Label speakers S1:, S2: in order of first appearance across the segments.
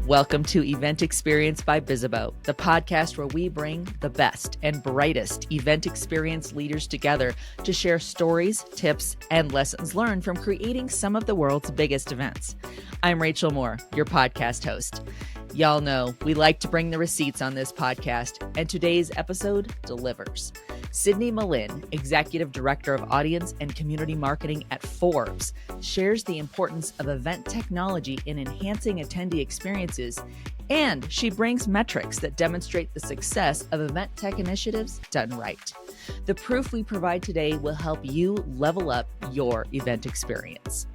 S1: Welcome to Event Experience by Bizzabo, the podcast where we bring the best and brightest event experience leaders together to share stories, tips, and lessons learned from creating some of the world's biggest events. I'm Rachel Moore, your podcast host. Y'all know we like to bring the receipts on this podcast, and today's episode delivers. Sydney Melin, Executive Director of Audience and Community Marketing at Forbes, shares the importance of event technology in enhancing attendee experiences, and she brings metrics that demonstrate the success of event tech initiatives done right. The proof we provide today will help you level up your event experience.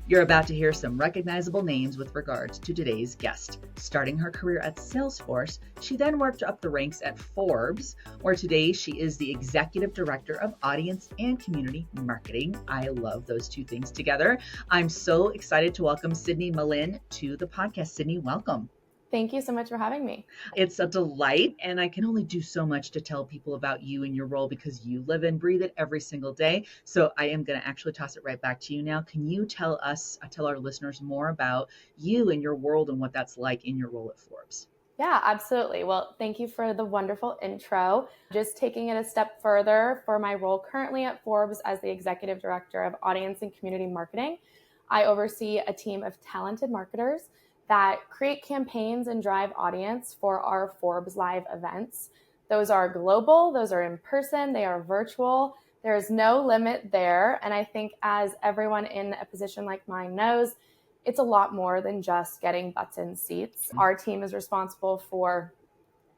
S1: You're about to hear some recognizable names with regards to today's guest. Starting her career at Salesforce, she then worked up the ranks at Forbes, where today she is the Executive Director of Audience and Community Marketing. I love those two things together. I'm so excited to welcome Sydney Melin to the podcast. Sydney, welcome.
S2: Thank you so much for having me.
S1: It's a delight, and I can only do so much to tell people about you and your role because you live and breathe it every single day. So I am going to actually toss it right back to you now. Can you tell our listeners more about you and your world and what that's like in your role at Forbes?
S2: Yeah, absolutely. Well, thank you for the wonderful intro. Just taking it a step further for my role currently at Forbes as the Executive Director of Audience and Community Marketing, I oversee a team of talented marketers that create campaigns and drive audience for our Forbes Live events. Those are global, those are in person, they are virtual. There is no limit there. And I think as everyone in a position like mine knows, it's a lot more than just getting butts in seats. Our team is responsible for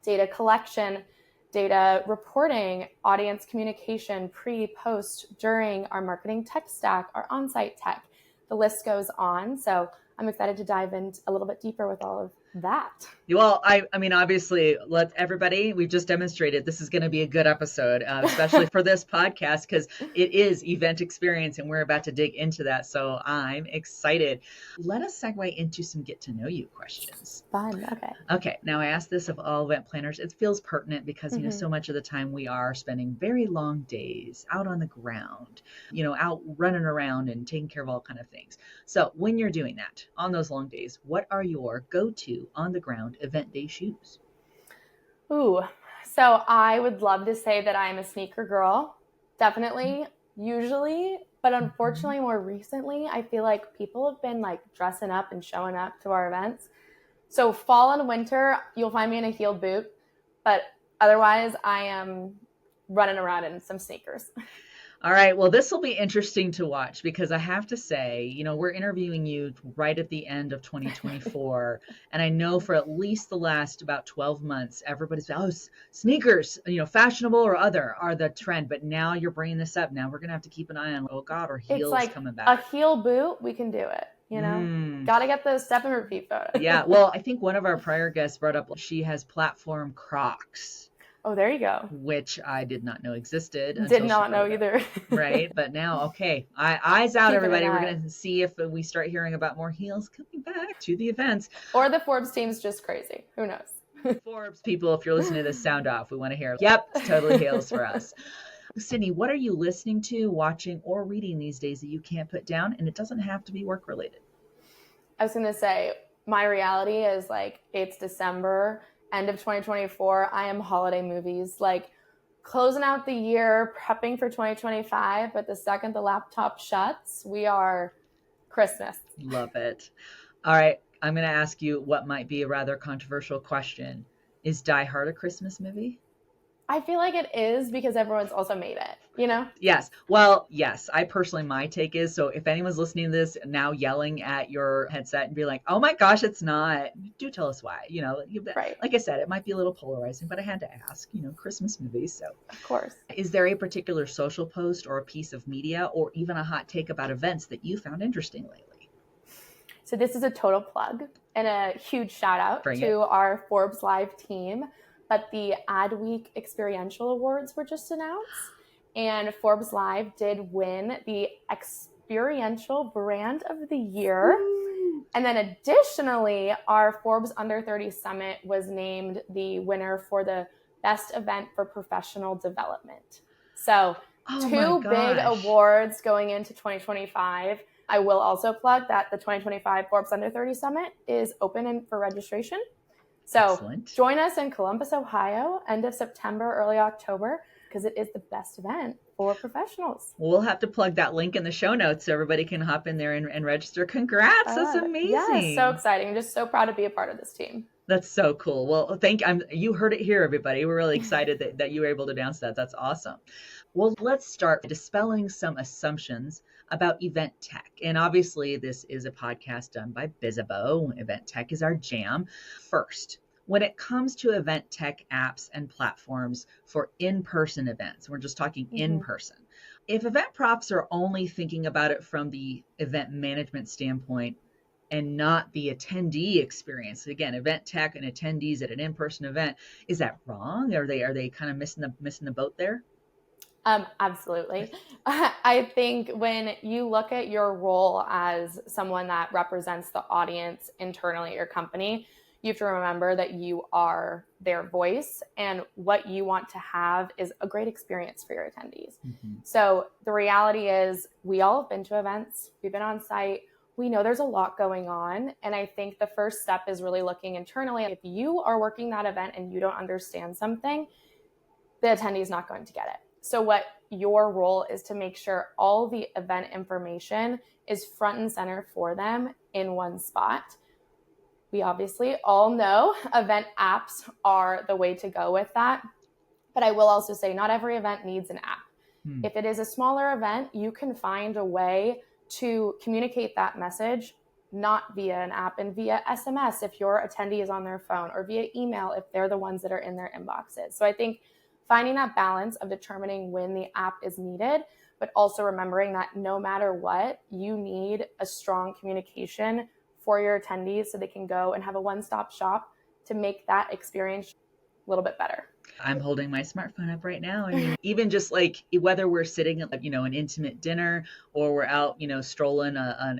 S2: data collection, data reporting, audience communication, pre, post, during, our marketing tech stack, our on-site tech. The list goes on. So I'm excited to dive in a little bit deeper with all of that.
S1: Well, I mean, obviously, we've just demonstrated this is going to be a good episode, especially for this podcast, because it is event experience and we're about to dig into that. So I'm excited. Let us segue into some get to know you questions.
S2: Fun.
S1: Okay. Now I ask this of all event planners. It feels pertinent because, so much of the time we are spending very long days out on the ground, out running around and taking care of all kind of things. So when you're doing that on those long days, what are your go-to on the ground event day shoes?
S2: Ooh, so I would love to say that I'm a sneaker girl, definitely, usually, but unfortunately more recently, I feel like people have been like dressing up and showing up to our events. So fall and winter, you'll find me in a heeled boot, but otherwise I am running around in some sneakers.
S1: All right. Well, this will be interesting to watch because I have to say, we're interviewing you right at the end of 2024. And I know for at least the last about 12 months, everybody's, sneakers, fashionable or other are the trend. But now you're bringing this up. Now we're going to have to keep an eye on, our heels coming back.
S2: A heel boot, we can do it. Got to get those step and repeat photos.
S1: Yeah. Well, I think one of our prior guests brought up she has platform Crocs.
S2: Oh, there you go.
S1: Which I did not know existed.
S2: Did not know either.
S1: Right. But now, okay. Eyes out, everybody. We're going to see if we start hearing about more heels coming back to the events.
S2: Or the Forbes team's just crazy. Who knows?
S1: Forbes people, if you're listening to this, sound off. We want to hear, yep, it's totally heels for us. Sydney, what are you listening to, watching, or reading these days that you can't put down? And it doesn't have to be work related.
S2: I was going to say, my reality is it's December. End of 2024, I am holiday movies, closing out the year, prepping for 2025. But the second the laptop shuts, we are Christmas.
S1: Love it. All right. I'm going to ask you what might be a rather controversial question. Is Die Hard a Christmas movie?
S2: I feel like it is because everyone's also made it,
S1: Yes. Well, yes. I personally, my take is, so if anyone's listening to this now yelling at your headset and be like, oh my gosh, it's not, do tell us why,
S2: Right.
S1: Like I said, it might be a little polarizing, but I had to ask, Christmas movies. So
S2: of course. Is
S1: there a particular social post or a piece of media or even a hot take about events that you found interesting lately?
S2: So this is a total plug and a huge shout out to our Forbes Live team. But the Adweek Experiential Awards were just announced, and Forbes Live did win the Experiential Brand of the Year. Ooh. And then additionally, our Forbes Under 30 Summit was named the winner for the Best Event for Professional Development. So two big awards going into 2025. I will also plug that the 2025 Forbes Under 30 Summit is open for registration. So
S1: Excellent.
S2: Join us in Columbus, Ohio, end of September, early October, because it is the best event for professionals.
S1: We'll have to plug that link in the show notes so everybody can hop in there and register. Congrats. That's amazing.
S2: Yes, so exciting. I'm just so proud to be a part of this team.
S1: That's so cool. Well, you heard it here, everybody. We're really excited that you were able to announce that. That's awesome. Well, let's start dispelling some assumptions about event tech. And obviously, this is a podcast done by Bizzabo. Event tech is our jam. First, when it comes to event tech apps and platforms for in-person events, we're just talking in-person. If event props are only thinking about it from the event management standpoint and not the attendee experience, again, event tech and attendees at an in-person event, is that wrong? Are they kind of missing the boat there?
S2: Absolutely. I think when you look at your role as someone that represents the audience internally at your company, you have to remember that you are their voice, and what you want to have is a great experience for your attendees. So the reality is we all have been to events, we've been on site, we know there's a lot going on. And I think the first step is really looking internally. If you are working that event and you don't understand something, the attendee is not going to get it. So what your role is to make sure all the event information is front and center for them in one spot. We obviously all know event apps are the way to go with that. But I will also say not every event needs an app. If it is a smaller event, you can find a way to communicate that message, not via an app, and via SMS if your attendee is on their phone, or via email if they're the ones that are in their inboxes. So I think finding that balance of determining when the app is needed, but also remembering that no matter what, you need a strong communication for your attendees so they can go and have a one-stop shop to make that experience a little bit better.
S1: I'm holding my smartphone up right now. I mean, even just like whether we're sitting at, an intimate dinner, or we're out, strolling an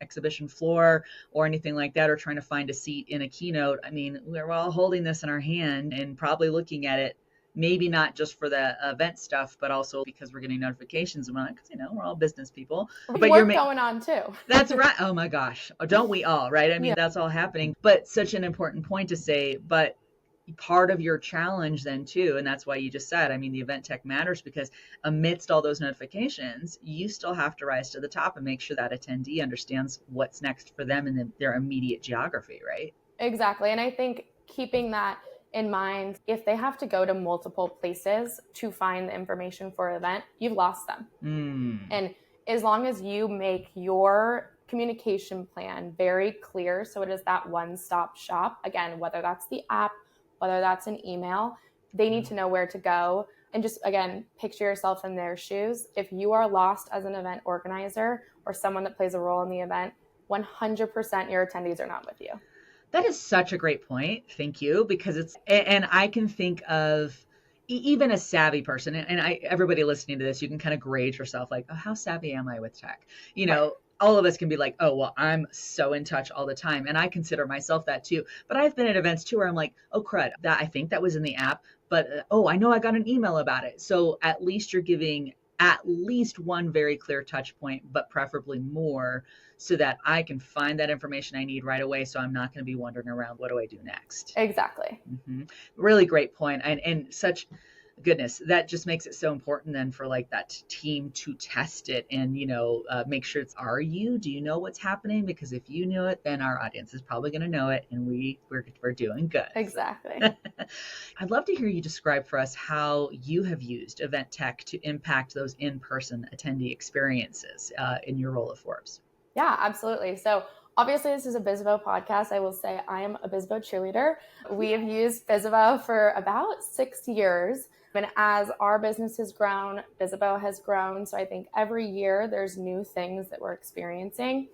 S1: exhibition floor or anything like that, or trying to find a seat in a keynote. I mean, we're all holding this in our hand and probably looking at it, maybe not just for the event stuff, but also because we're getting notifications and because, we're all business people.
S2: But you're going on too.
S1: That's right. Oh my gosh. Don't we all, right? I mean, That's all happening, but such an important point to say, but part of your challenge then too, and that's why you just said, the event tech matters, because amidst all those notifications, you still have to rise to the top and make sure that attendee understands what's next for them in their immediate geography, right?
S2: Exactly. And I think keeping that in mind, if they have to go to multiple places to find the information for an event, you've lost them. And as long as you make your communication plan very clear, so it is that one-stop shop, again, whether that's the app, whether that's an email, they need to know where to go. And just, again, picture yourself in their shoes. If you are lost as an event organizer or someone that plays a role in the event, 100% your attendees are not with you.
S1: That is such a great point. Thank you. Because and I can think of even a savvy person, and everybody listening to this, you can kind of grade yourself like, oh, how savvy am I with tech? Right. All of us can be like, oh, well, I'm so in touch all the time. And I consider myself that too. But I've been at events too where I'm like, oh, crud, I think that was in the app. But, I know I got an email about it. So at least you're giving at least one very clear touch point, but preferably more, so that I can find that information I need right away. So I'm not going to be wandering around, what do I do next?
S2: Exactly.
S1: Really great point. And such goodness, that just makes it so important then for like that team to test it and, make sure it's, do you know what's happening? Because if you know it, then our audience is probably going to know it, and we're doing good.
S2: Exactly.
S1: I'd love to hear you describe for us how you have used event tech to impact those in-person attendee experiences in your role at Forbes.
S2: Yeah, absolutely. So obviously this is a Bizzabo podcast. I will say I am a Bizzabo cheerleader. We have used Bizzabo for about 6 years. And as our business has grown, Bizzabo has grown. So I think every year there's new things that we're experiencing.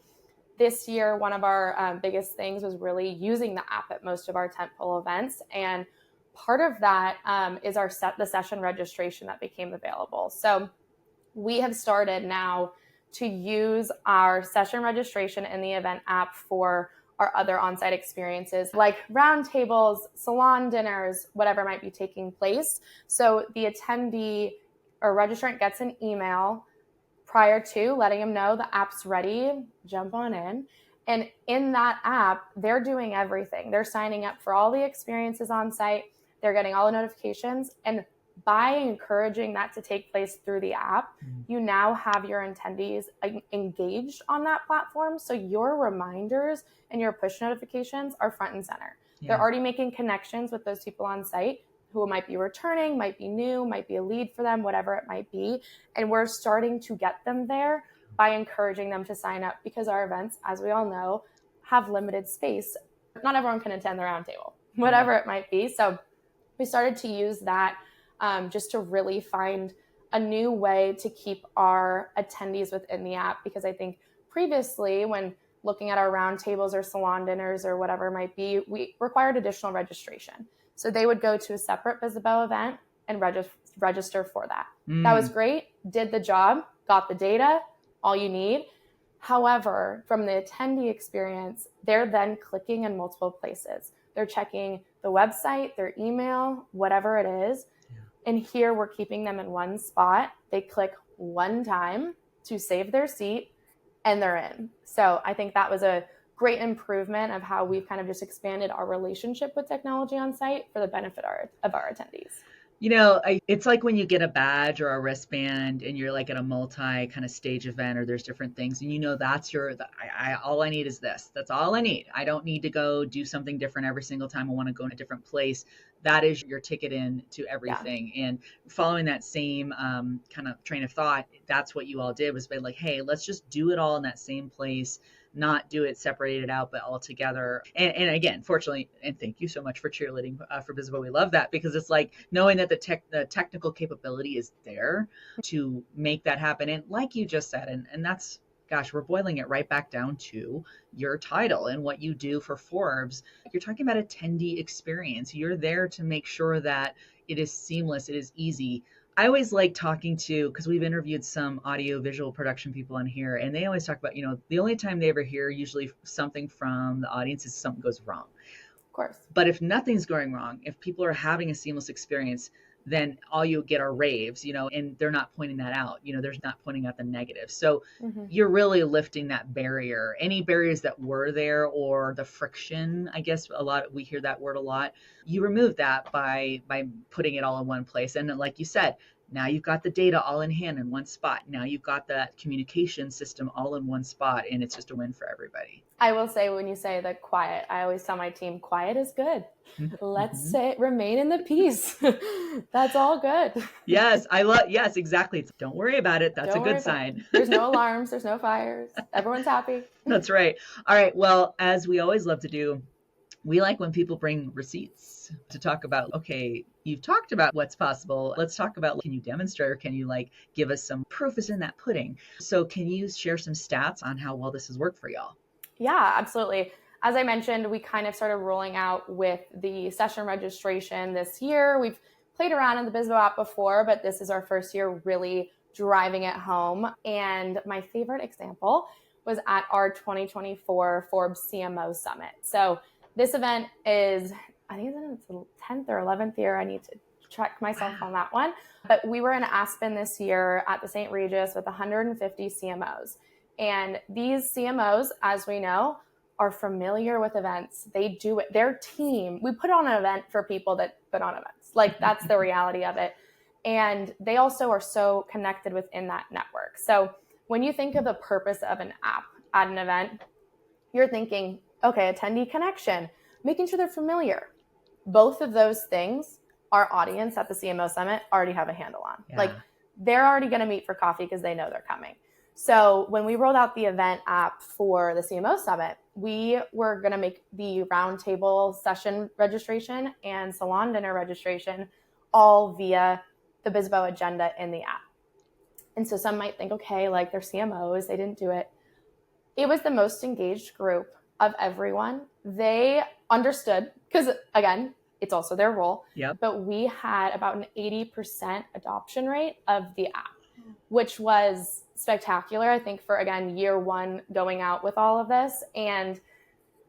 S2: This year, one of our biggest things was really using the app at most of our tentpole events. And part of that is the session registration that became available. So we have started now to use our session registration in the event app for our other on-site experiences like roundtables, salon dinners, whatever might be taking place. So the attendee or registrant gets an email prior to letting them know the app's ready, jump on in. And in that app, they're doing everything. They're signing up for all the experiences on site. They're getting all the notifications. And by encouraging that to take place through the app, you now have your attendees engaged on that platform. So your reminders and your push notifications are front and center. Yeah. They're already making connections with those people on site who might be returning, might be new, might be a lead for them, whatever it might be. And we're starting to get them there by encouraging them to sign up, because our events, as we all know, have limited space. Not everyone can attend the roundtable, whatever it might be. So we started to use that just to really find a new way to keep our attendees within the app. Because I think previously, when looking at our roundtables or salon dinners or whatever it might be, we required additional registration. So they would go to a separate Bizzabo event and register for that. That was great, did the job, got the data, all you need. However, from the attendee experience, they're then clicking in multiple places. They're checking the website, their email, whatever it is. And here we're keeping them in one spot. They click one time to save their seat and they're in. So I think that was a great improvement of how we've kind of just expanded our relationship with technology on site for the benefit of our attendees.
S1: You know, it's like when you get a badge or a wristband and you're like at a multi kind of stage event, or there's different things, and you know that's all I need is this. That's all I need. I don't need to go do something different every single time I want to go in a different place. That is your ticket in to everything. Yeah. And following that same kind of train of thought, that's what you all did, was be like, hey, let's just do it all in that same place, not do it separated out, but all together. And again, fortunately, and thank you so much for cheerleading for Bizzabo. We love that, because it's like knowing that the technical capability is there to make that happen. And like you just said, and that's, gosh, we're boiling it right back down to your title and what you do for Forbes. You're talking about attendee experience. You're there to make sure that it is seamless, it is easy. I always like talking to, because we've interviewed some audio visual production people on here, and they always talk about, the only time they ever hear usually something from the audience is something goes wrong.
S2: Of course. But
S1: if nothing's going wrong, if people are having a seamless experience, then all you get are raves, and they're not pointing that out. They're not pointing out the negative. So you're really lifting that barrier. Any barriers that were there, or the friction, I guess we hear that word a lot. You remove that by putting it all in one place. And like you said, now you've got the data all in hand in one spot. Now you've got that communication system all in one spot, and it's just a win for everybody.
S2: I will say, when you say the quiet, I always tell my team, quiet is good. Let's remain in the peace. That's all good.
S1: Yes, yes, exactly. Don't worry about it. That's a good sign.
S2: There's no alarms. There's no fires. Everyone's happy.
S1: That's right. All right. Well, as we always love to do, we like when people bring receipts to talk about, okay, you've talked about what's possible. Let's talk about, can you demonstrate, or can you give us some proof is in that pudding? So can you share some stats on how well this has worked for y'all?
S2: Yeah, absolutely. As I mentioned, we kind of started rolling out with the session registration this year. We've played around in the Bizzabo app before, but this is our first year really driving it home. And my favorite example was at our 2024 Forbes CMO Summit. So this event is, I think it's the 10th or 11th year. I need to check myself on that one. But we were in Aspen this year at the St. Regis with 150 CMOs. And these CMOs, as we know, are familiar with events. They do it. Their team, we put on an event for people that put on events. That's the reality of it. And they also are so connected within that network. So when you think of the purpose of an app at an event, you're thinking, okay, attendee connection, making sure they're familiar. Both of those things, our audience at the CMO Summit already have a handle on. Yeah. They're already going to meet for coffee because they know they're coming. So when we rolled out the event app for the CMO Summit, we were going to make the roundtable session registration and salon dinner registration all via the Bizzabo agenda in the app. And so some might think, okay, they're CMOs, they didn't do it. It was the most engaged group of everyone. They understood, because again, it's also their role. Yep. But we had about an 80% adoption rate of the app, which was spectacular, I think, for, again, year one going out with all of this. And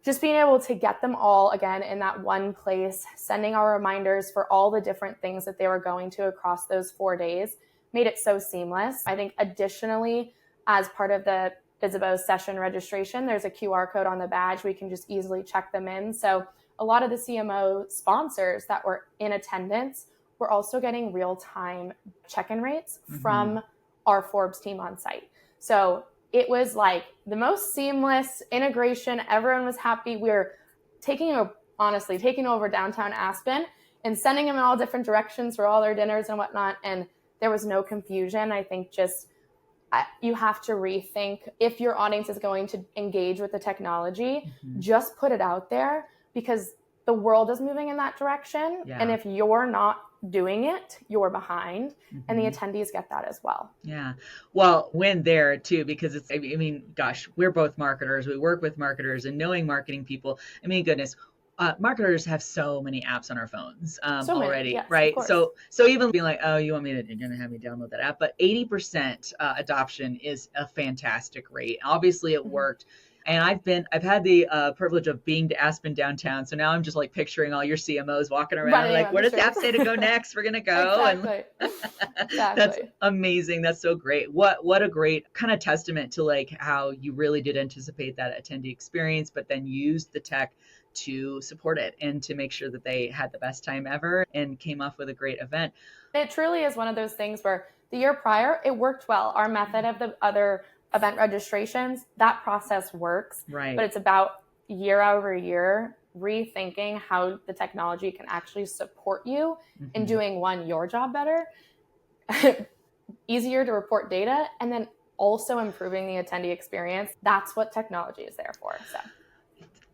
S2: just being able to get them all, again, in that one place, sending our reminders for all the different things that they were going to across those 4 days, made it so seamless. I think additionally, as part of the Bizzabo session registration, there's a QR code on the badge. We can just easily check them in. So a lot of the CMO sponsors that were in attendance were also getting real-time check-in rates from our Forbes team on site. So it was like the most seamless integration. Everyone was happy. We were taking over downtown Aspen and sending them in all different directions for all their dinners and whatnot. And there was no confusion. I think just you have to rethink if your audience is going to engage with the technology, just put it out there, because the world is moving in that direction. Yeah. And if you're not doing it, you're behind. And the attendees get that as well.
S1: Yeah. Well, win there too, because it's, I mean, gosh, we're both marketers. We work with marketers, and knowing marketing people, I mean, goodness, marketers have so many apps on our phones already, yes, right? So even being like, oh, you're going to have me download that app, but 80% adoption is a fantastic rate. Obviously it worked. And I've had the privilege of being to Aspen downtown. So now I'm just like picturing all your CMOs walking around, like, where does the app say to go next? We're going to go. Exactly. And that's amazing. That's so great. What a great kind of testament to like how you really did anticipate that attendee experience, but then used the tech to support it and to make sure that they had the best time ever and came off with a great event.
S2: It truly is one of those things where the year prior, it worked well. Our method of the other event registrations, that process works, right? But it's about year over year rethinking how the technology can actually support you in doing your job better, easier to report data, and then also improving the attendee experience. That's what technology is there for. So.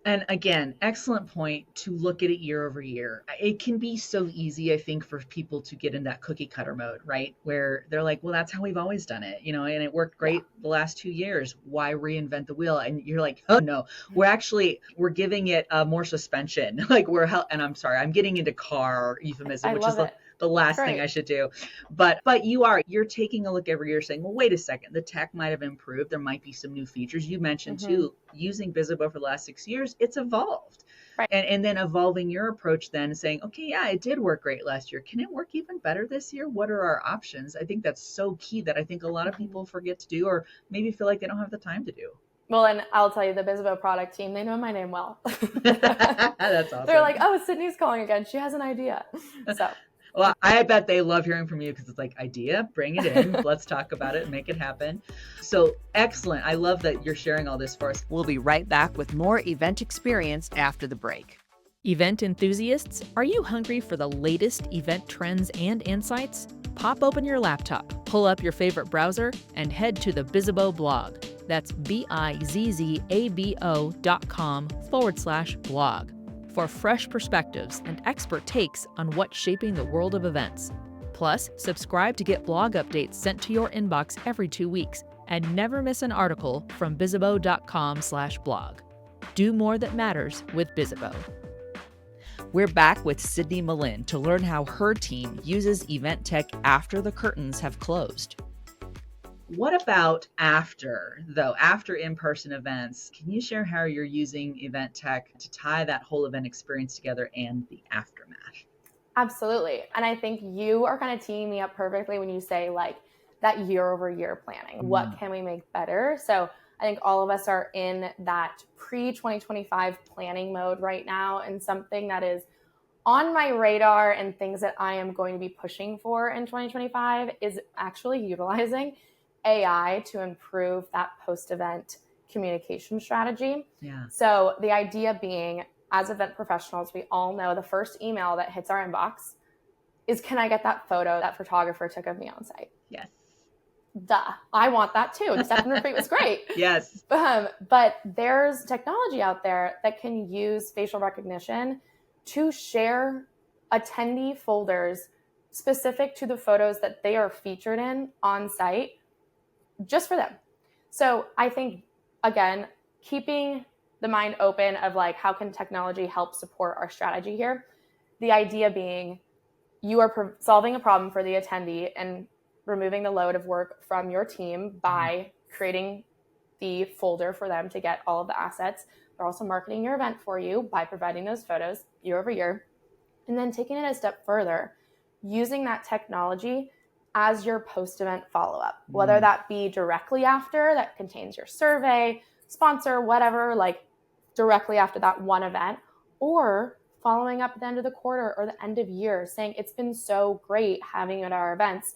S1: And again, excellent point to look at it year over year. It can be so easy, I think, for people to get in that cookie cutter mode, right? Where they're like, well, that's how we've always done it, and it worked great the last 2 years. Why reinvent the wheel? And you're like, oh no, we're giving it more suspension. Like and I'm sorry, I'm getting into car euphemism, which is the last thing I should do. But you're taking a look every year saying, well, wait a second, the tech might have improved. There might be some new features. You mentioned too, using Bizzabo for the last 6 years, it's evolved. Right. And then evolving your approach then and saying, okay, yeah, it did work great last year. Can it work even better this year? What are our options? I think that's so key that I think a lot of people forget to do, or maybe feel like they don't have the time to do.
S2: Well, and I'll tell you, the Bizzabo product team, they know my name well.
S1: That's awesome.
S2: They're like, oh, Sydney's calling again. She has an idea. So.
S1: Well, I bet they love hearing from you, because it's like, idea, bring it in. Let's talk about it and make it happen. So excellent. I love that you're sharing all this for us. We'll be right back with more event experience after the break. Event enthusiasts, are you hungry for the latest event trends and insights? Pop open your laptop, pull up your favorite browser, and head to the Bizzabo blog. That's bizzabo.com/blog. For fresh perspectives and expert takes on what's shaping the world of events. Plus, subscribe to get blog updates sent to your inbox every 2 weeks, and never miss an article from bizzabo.com/blog. Do more that matters with Bizzabo. We're back with Sydney Melin to learn how her team uses event tech after the curtains have closed. What about after in-person events? Can you share how you're using event tech to tie that whole event experience together and the aftermath?
S2: Absolutely. And I think you are kind of teeing me up perfectly when you say like that year over year planning. What can we make better? So I think all of us are in that pre-2025 planning mode right now, and something that is on my radar and things that I am going to be pushing for in 2025 is actually utilizing AI to improve that post-event communication strategy. Yeah. So the idea being, as event professionals, we all know the first email that hits our inbox is, can I get that photo that photographer took of me on site?
S1: Yes.
S2: Duh. I want that too. The step retreat was great.
S1: Yes.
S2: But there's technology out there that can use facial recognition to share attendee folders specific to the photos that they are featured in on site, just for them. So I think, again, keeping the mind open of like, how can technology help support our strategy here? The idea being, you are solving a problem for the attendee and removing the load of work from your team by creating the folder for them to get all of the assets. They're also marketing your event for you by providing those photos year over year. And then taking it a step further, using that technology as your post-event follow-up, whether that be directly after that contains your survey, sponsor, whatever, like directly after that one event, or following up at the end of the quarter or the end of year saying, it's been so great having you at our events.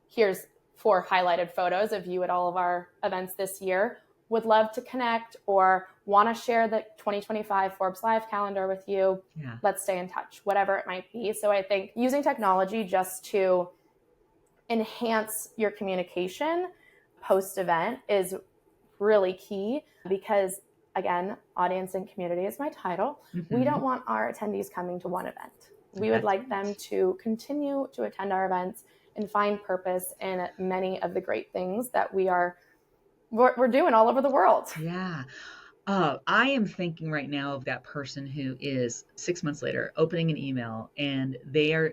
S2: Here's 4 highlighted photos of you at all of our events this year. Would love to connect or want to share the 2025 Forbes Live calendar with you.
S1: Yeah.
S2: Let's stay in touch, whatever it might be. So I think using technology just to enhance your communication post-event is really key because, again, audience and community is my title. We don't want our attendees coming to one event. We would like them to continue to attend our events and find purpose in many of the great things that we're doing all over the world.
S1: Yeah. I am thinking right now of that person who is 6 months later opening an email and they are,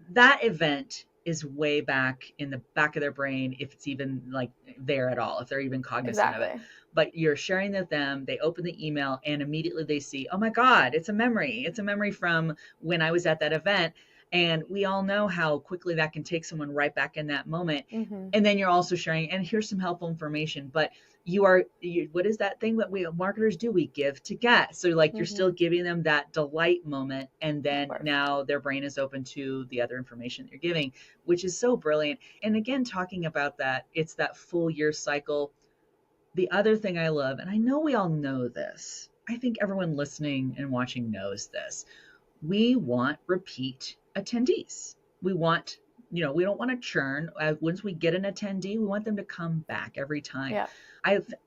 S1: that event is way back in the back of their brain, if it's even like there at all, if they're even cognizant of it. But you're sharing with them, they open the email and immediately they see, oh my God, it's a memory. It's a memory from when I was at that event. And we all know how quickly that can take someone right back in that moment. And then you're also sharing, and here's some helpful information, but what is that thing that we marketers do? We give to get. So like you're still giving them that delight moment. And then now their brain is open to the other information that you're giving, which is so brilliant. And again, talking about that, it's that full year cycle. The other thing I love, and I know we all know this, I think everyone listening and watching knows this. We want repeat attendees. We want, we don't want to churn. Once we get an attendee, we want them to come back every time.
S2: Yeah.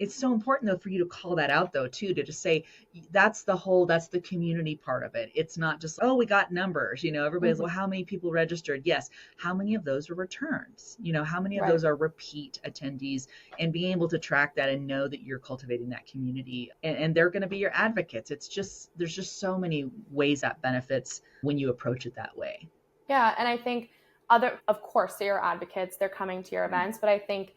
S1: It's so important though for you to call that out though too, to just say that's the community part of it. It's not just, oh, we got numbers, everybody's, well, how many people registered? Yes. How many of those are returns? How many of those are repeat attendees, and being able to track that and know that you're cultivating that community and they're going to be your advocates. There's just so many ways that benefits when you approach it that way.
S2: Yeah. And I think of course, they're your advocates, they're coming to your events, but I think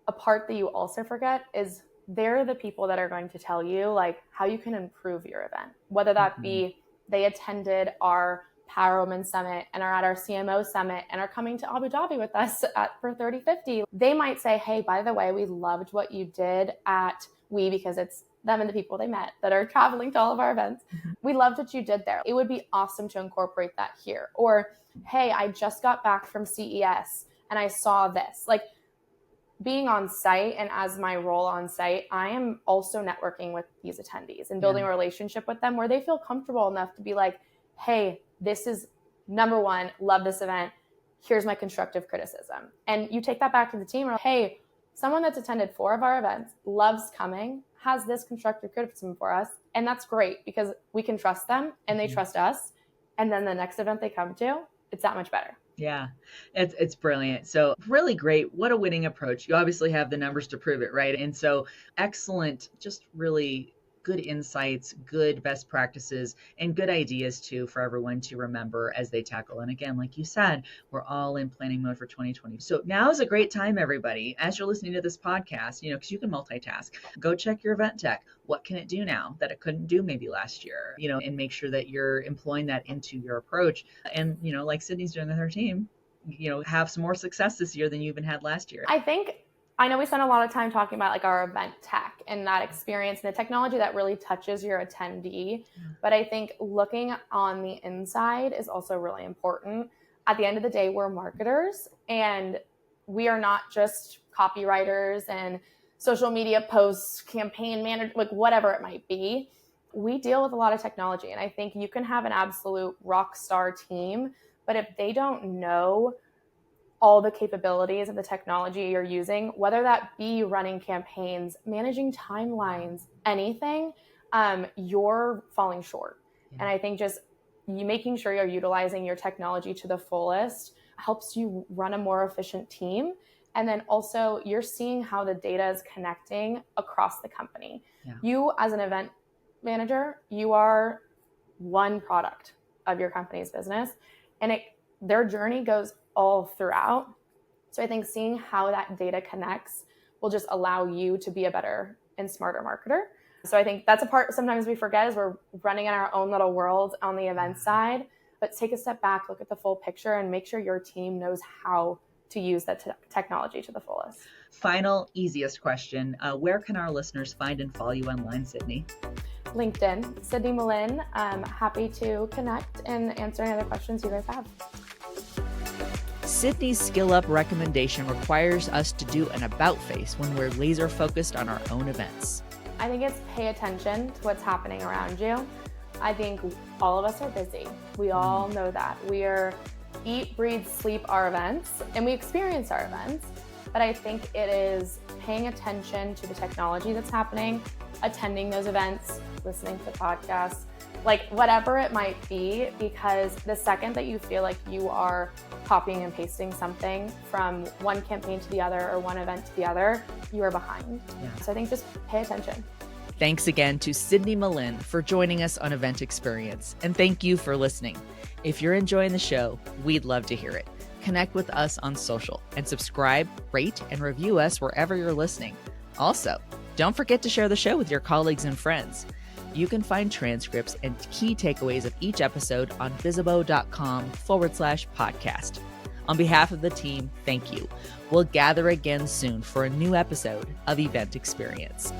S2: a part that you also forget is they're the people that are going to tell you like how you can improve your event, whether that be they attended our Power Women Summit and are at our CMO Summit and are coming to Abu Dhabi with us for 3050. They might say, hey, by the way, we loved what you did at because it's them and the people they met that are traveling to all of our events. We loved what you did there. It would be awesome to incorporate that here. Or, hey, I just got back from CES and I saw this. Like, being on site, and as my role on site, I am also networking with these attendees and building a relationship with them where they feel comfortable enough to be like, hey, this is number one, love this event. Here's my constructive criticism. And you take that back to the team. Or, hey, someone that's attended 4 of our events, loves coming, has this constructive criticism for us. And that's great because we can trust them and they trust us. And then the next event they come to, it's that much better.
S1: Yeah, it's brilliant. So really great. What a winning approach. You obviously have the numbers to prove it, right? And so excellent, just really good insights, good best practices, and good ideas too for everyone to remember as they tackle. And again, like you said, we're all in planning mode for 2020. So now is a great time, everybody, as you're listening to this podcast, because you can multitask. Go check your event tech. What can it do now that it couldn't do maybe last year? And make sure that you're employing that into your approach. And, like Sydney's doing with her team, have some more success this year than you even had last year.
S2: I know we spent a lot of time talking about like our event tech and that experience and the technology that really touches your attendee. But I think looking on the inside is also really important. At the end of the day, we're marketers and we are not just copywriters and social media posts, campaign manager, like whatever it might be. We deal with a lot of technology. And I think you can have an absolute rock star team, but if they don't know all the capabilities of the technology you're using, whether that be running campaigns, managing timelines, anything, you're falling short. And I think just you making sure you're utilizing your technology to the fullest helps you run a more efficient team. And then also you're seeing how the data is connecting across the company. You as an event manager, you are one product of your company's business, and their journey goes all throughout. So I think seeing how that data connects will just allow you to be a better and smarter marketer. So I think that's a part sometimes we forget is we're running in our own little world on the event side. but take a step back, look at the full picture, and make sure your team knows how to use that technology to the fullest.
S3: Final, easiest question. Where can our listeners find and follow you online, Sydney?
S2: LinkedIn, Sydney Melin. I'm happy to connect and answer any other questions you guys have.
S1: Sydney's Skill Up recommendation requires us to do an about face when we're laser focused on our own events.
S2: I think it's pay attention to what's happening around you. I think all of us are busy. We all know that. We are eat, breathe, sleep our events, and we experience our events. But I think it is paying attention to the technology that's happening, attending those events, listening to podcasts, like whatever it might be, because the second that you feel like you are copying and pasting something from one campaign to the other or one event to the other, you are behind. Yeah. So I think just pay attention.
S1: Thanks again to Sydney Melin for joining us on Event Experience. And thank you for listening. If you're enjoying the show, we'd love to hear it. Connect with us on social and subscribe, rate, and review us wherever you're listening. Also, don't forget to share the show with your colleagues and friends. You can find transcripts and key takeaways of each episode on bizzabo.com/podcast. On behalf of the team, thank you. We'll gather again soon for a new episode of Event Experience.